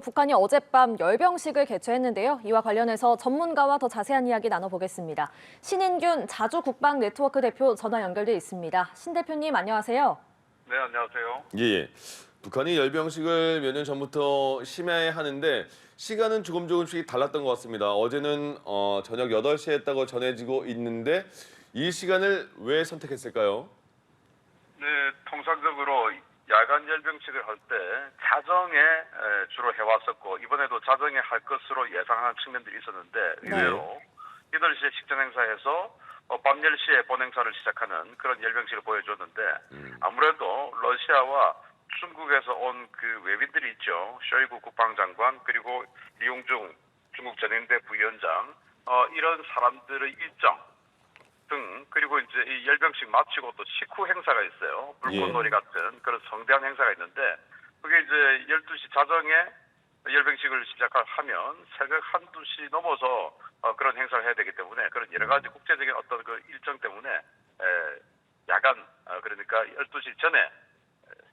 북한이 어젯밤 열병식을 개최했는데요. 이와 관련해서 전문가와 더 자세한 이야기 나눠보겠습니다. 신인균 자주국방 네트워크 대표 전화 연결돼 있습니다. 신 대표님 안녕하세요. 네, 안녕하세요. 예. 북한이 열병식을 몇 년 전부터 심야에 하는데 시간은 조금씩 달랐던 것 같습니다. 어제는 저녁 8시에 했다고 전해지고 있는데 이 시간을 왜 선택했을까요? 네, 통상적으로 야간 열병식을 할 때 자정에 주로 해왔었고 이번에도 자정에 할 것으로 예상하는 측면들이 있었는데 의외로 8시에 식전 행사에서 밤 10시에 본행사를 시작하는 그런 열병식을 보여줬는데 아무래도 러시아와 중국에서 온 그 외빈들이 있죠. 쇼이구 국방장관 그리고 리용중 중국 전인대 부위원장 이런 사람들의 일정 등 그리고 이제 이 열병식 마치고 또 식후 행사가 있어요. 불꽃놀이 같은 그런 성대한 행사가 있는데 그게 이제 12시 자정에 열병식을 시작하면 새벽 1~2시 넘어서 그런 행사를 해야 되기 때문에 그런 여러 가지 국제적인 어떤 그 일정 때문에 야간 그러니까 12시 전에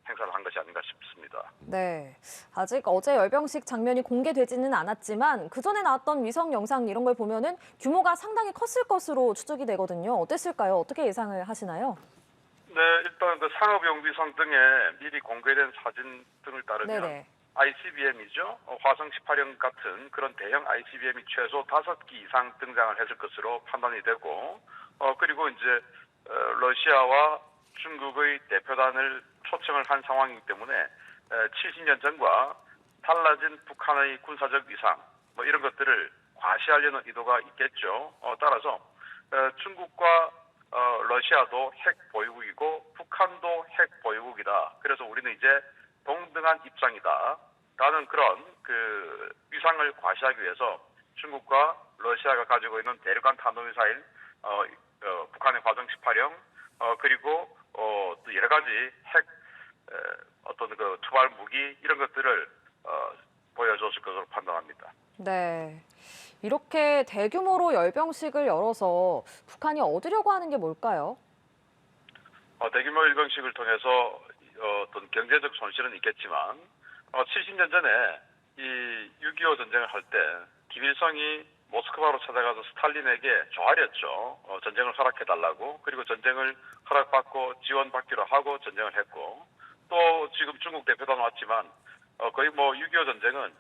행사를 한 것이 아닌가 싶습니다. 네, 아직 어제 열병식 장면이 공개되지는 않았지만 그전에 나왔던 위성 영상 이런 걸 보면은 규모가 상당히 컸을 것으로 추정이 되거든요. 어땠을까요? 어떻게 예상을 하시나요? 네, 일단 그 상업용 위성 등에 미리 공개된 사진 등을 따르면 네네. ICBM이죠. 화성 18형 같은 그런 대형 ICBM이 최소 5기 이상 등장을 했을 것으로 판단이 되고 그리고 이제 러시아와 중국의 대표단을 초청을 한 상황이기 때문에 70년 전과 달라진 북한의 군사적 위상 뭐 이런 것들을 과시하려는 의도가 있겠죠. 따라서 중국과 러시아도 핵 보유국이고 북한도 핵 보유국이다. 그래서 우리는 이제 동등한 입장이다라는 그런 그 위상을 과시하기 위해서 중국과 러시아가 가지고 있는 대륙간 탄도미사일, 북한의 화성 18형, 그리고 또 여러 가지 핵 어떤 그 투발 무기 이런 것들을 보여줬을 것으로 판단합니다. 네. 이렇게 대규모로 열병식을 열어서 북한이 얻으려고 하는 게 뭘까요? 대규모 열병식을 통해서 어떤 경제적 손실은 있겠지만 70년 전에 이 6.25 전쟁을 할 때 김일성이 모스크바로 찾아가서 스탈린에게 조아렸죠. 전쟁을 허락해달라고. 그리고 전쟁을 허락받고 지원받기로 하고 전쟁을 했고 또 지금 중국 대표단 왔지만 거의 뭐 6.25 전쟁은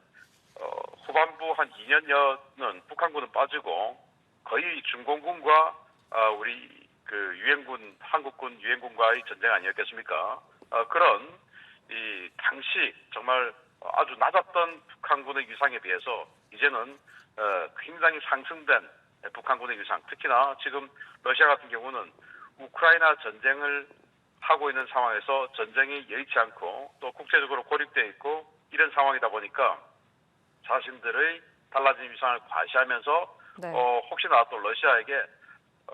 후반부 한 2년여는 북한군은 빠지고 거의 중공군과 우리 그 유엔군, 한국군 유엔군과의 전쟁 아니었겠습니까? 그런 이 당시 정말 아주 낮았던 북한군의 위상에 비해서 이제는 굉장히 상승된 북한군의 위상, 특히나 지금 러시아 같은 경우는 우크라이나 전쟁을 하고 있는 상황에서 전쟁이 여의치 않고 또 국제적으로 고립되어 있고 이런 상황이다 보니까 자신들의 달라진 위상을 과시하면서 네. 혹시나 또 러시아에게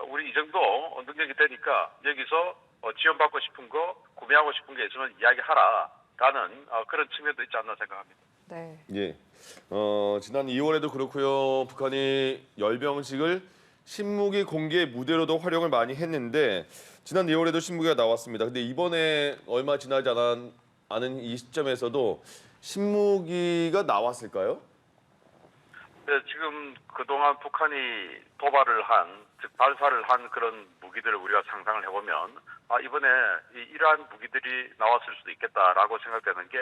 우리 이 정도 능력이 되니까 여기서 지원받고 싶은 거 구매하고 싶은 게 있으면 이야기하라라는 그런 측면도 있지 않나 생각합니다. 네. 예. 지난 2월에도 그렇고요. 북한이 열병식을 신무기 공개 무대로도 활용을 많이 했는데 지난 2월에도 신무기가 나왔습니다. 근데 이번에 얼마 지나지 않은 이 시점에서도 신무기가 나왔을까요? 네, 지금 그동안 북한이 도발을 한, 즉 발사를 한 그런 무기들을 우리가 상상을 해보면 이번에 이러한 무기들이 나왔을 수도 있겠다라고 생각되는 게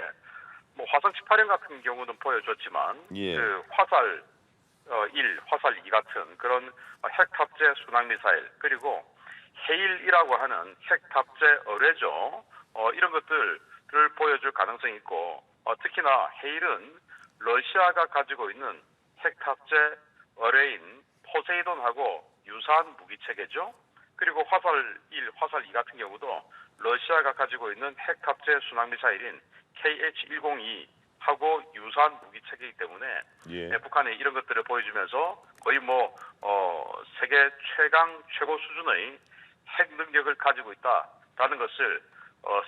뭐 화성 18형 같은 경우는 보여줬지만 예. 그 화살 1, 화살 2 같은 그런 핵 탑재 순항 미사일 그리고 해일이라고 하는 핵 탑재 어뢰죠. 이런 것들을 보여줄 가능성이 있고 특히나 해일은 러시아가 가지고 있는 핵 탑재 어뢰인 포세이돈하고 유사한 무기 체계죠. 그리고 화살 1, 화살 2 같은 경우도 러시아가 가지고 있는 핵 탑재 순항 미사일인 KH-102하고 유사한 무기 체계이기 때문에 북한이 이런 것들을 보여주면서 거의 뭐 세계 최강 최고 수준의 핵 능력을 가지고 있다라는 것을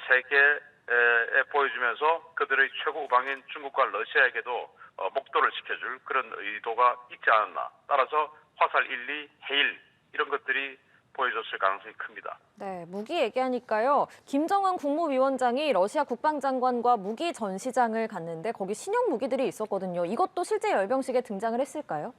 세계에 보여주면서 그들의 최고 우방인 중국과 러시아에게도 목도를 시켜줄 그런 의도가 있지 않았나. 따라서 화살 1, 2, 해일 이런 것들이 보여줬을 가능성이 큽니다. 네, 무기 얘기하니까요. 김정은 국무위원장이 러시아 국방장관과 무기 전시장을 갔는데 거기 신형 무기들이 있었거든요. 이것도 실제 열병식에 등장을 했을까요?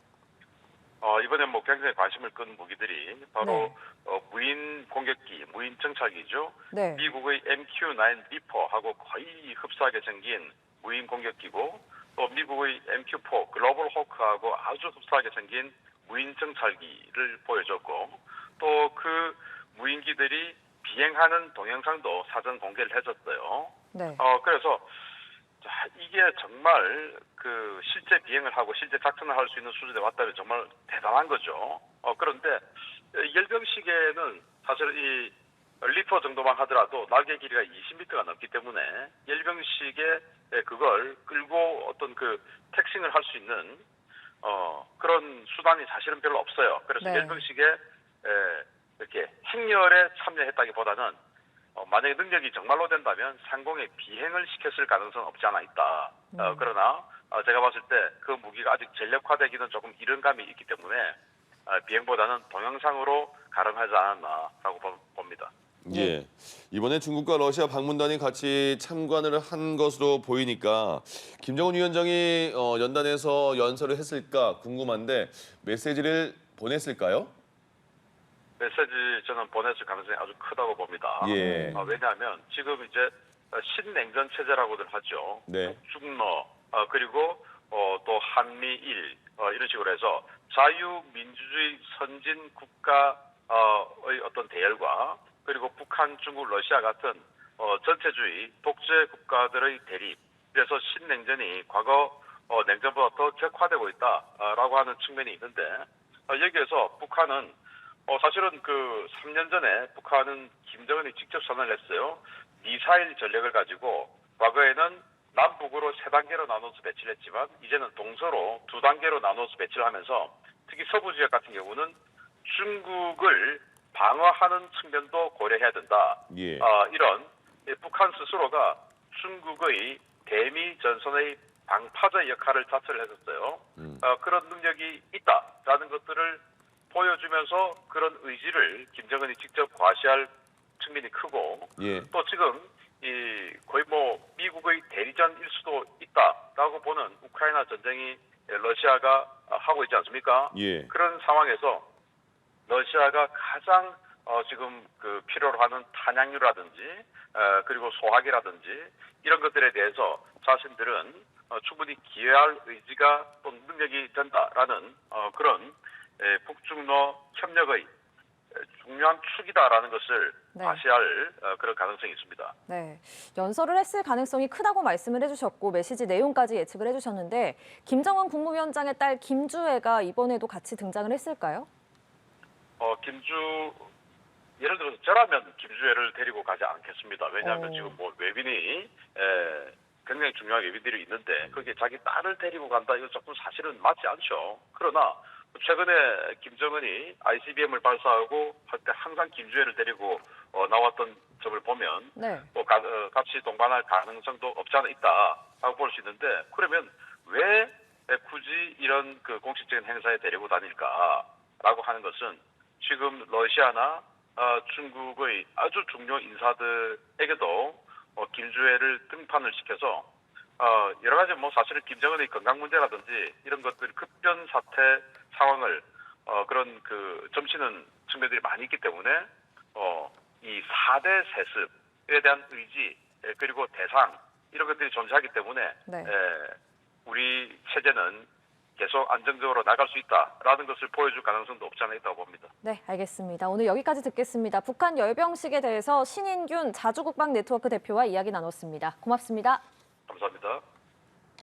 이번에 뭐 굉장히 관심을 끈 무기들이 바로 네. 무인 공격기, 무인 정찰기죠. 네. 미국의 MQ-9 리퍼하고 거의 흡사하게 생긴 무인 공격기고 또 미국의 MQ-4 글로벌 호크하고 아주 흡사하게 생긴 무인 정찰기를 보여줬고 또 그 무인기들이 비행하는 동영상도 사전 공개를 해줬어요. 네. 그래서 자, 이게 정말 그 실제 비행을 하고 실제 작전을 할 수 있는 수준에 왔다면 정말 대단한 거죠. 그런데 열병식에는 사실 이 리퍼 정도만 하더라도 날개 길이가 20m가 넘기 때문에 열병식에 그걸 끌고 어떤 그 택싱을 할 수 있는 그런 수단이 사실은 별로 없어요. 그래서 네. 열병식에 이렇게 행렬에 참여했다기보다는 만약에 능력이 정말로 된다면 상공에 비행을 시켰을 가능성은 없지 않아 있다. 그러나 제가 봤을 때 그 무기가 아직 전력화되기는 조금 이른 감이 있기 때문에 비행보다는 동영상으로 가름하지 않았나라고 봅니다. 예. 이번에 중국과 러시아 방문단이 같이 참관을 한 것으로 보이니까 김정은 위원장이 연단에서 연설을 했을까 궁금한데 메시지를 보냈을까요? 메시지 저는 보냈을 가능성이 아주 크다고 봅니다. 예. 왜냐하면 지금 이제 신냉전 체제라고들 하죠. 네. 북중러 그리고 또 한미일 이런 식으로 해서 자유민주주의 선진 국가의 어떤 대열과 그리고 북한, 중국, 러시아 같은 전체주의 독재 국가들의 대립. 그래서 신냉전이 과거 냉전보다 더 격화되고 있다라고 하는 측면이 있는데 여기에서 북한은 사실은 그 3년 전에 북한은 김정은이 직접 선언을 했어요. 미사일 전력을 가지고 과거에는 남북으로 3단계로 나눠서 배치를 했지만 이제는 동서로 2단계로 나눠서 배치를 하면서 특히 서부 지역 같은 경우는 중국을 방어하는 측면도 고려해야 된다. 예. 이런 북한 스스로가 중국의 대미 전선의 방파제 역할을 자처를 했었어요. 그런 능력이 있다라는 것들을 보여주면서 그런 의지를 김정은이 직접 과시할 측면이 크고 예. 또 지금 거의 뭐 미국의 대리전일 수도 있다라고 보는 우크라이나 전쟁이 러시아가 하고 있지 않습니까? 예. 그런 상황에서 러시아가 가장 지금 그 필요로 하는 탄약류라든지 그리고 소화기라든지 이런 것들에 대해서 자신들은 충분히 기여할 의지가 또 능력이 된다라는 그런 북중러 협력의 중요한 축이다라는 것을 네. 과시할 그런 가능성이 있습니다. 네, 연설을 했을 가능성이 크다고 말씀을 해주셨고 메시지 내용까지 예측을 해주셨는데 김정은 국무위원장의 딸 김주애가 이번에도 같이 등장을 했을까요? 예를 들어서 저라면 김주애를 데리고 가지 않겠습니다. 왜냐하면 지금 뭐 외빈이 굉장히 중요한 외빈들이 있는데 거기에 자기 딸을 데리고 간다 이거 조금 사실은 맞지 않죠. 그러나 최근에 김정은이 ICBM을 발사하고 할 때 항상 김주애를 데리고 나왔던 점을 보면 네. 또 같이 동반할 가능성도 없지 않아 있다라고 볼 수 있는데 그러면 왜 굳이 이런 그 공식적인 행사에 데리고 다닐까라고 하는 것은 지금 러시아나 중국의 아주 중요 인사들에게도 김주애를 등판을 시켜서 여러 가지 뭐 사실은 김정은의 건강 문제라든지 이런 것들 급변 사태 상황을 그런 그 점치는 측면들이 많이 있기 때문에 이 4대 세습에 대한 의지 그리고 대상 이런 것들이 존재하기 때문에 네. 우리 체제는 계속 안정적으로 나갈 수 있다라는 것을 보여줄 가능성도 없지 않아 있다고 봅니다. 네, 알겠습니다. 오늘 여기까지 듣겠습니다. 북한 열병식에 대해서 신인균 자주국방 네트워크 대표와 이야기 나눴습니다. 고맙습니다. 감사합니다.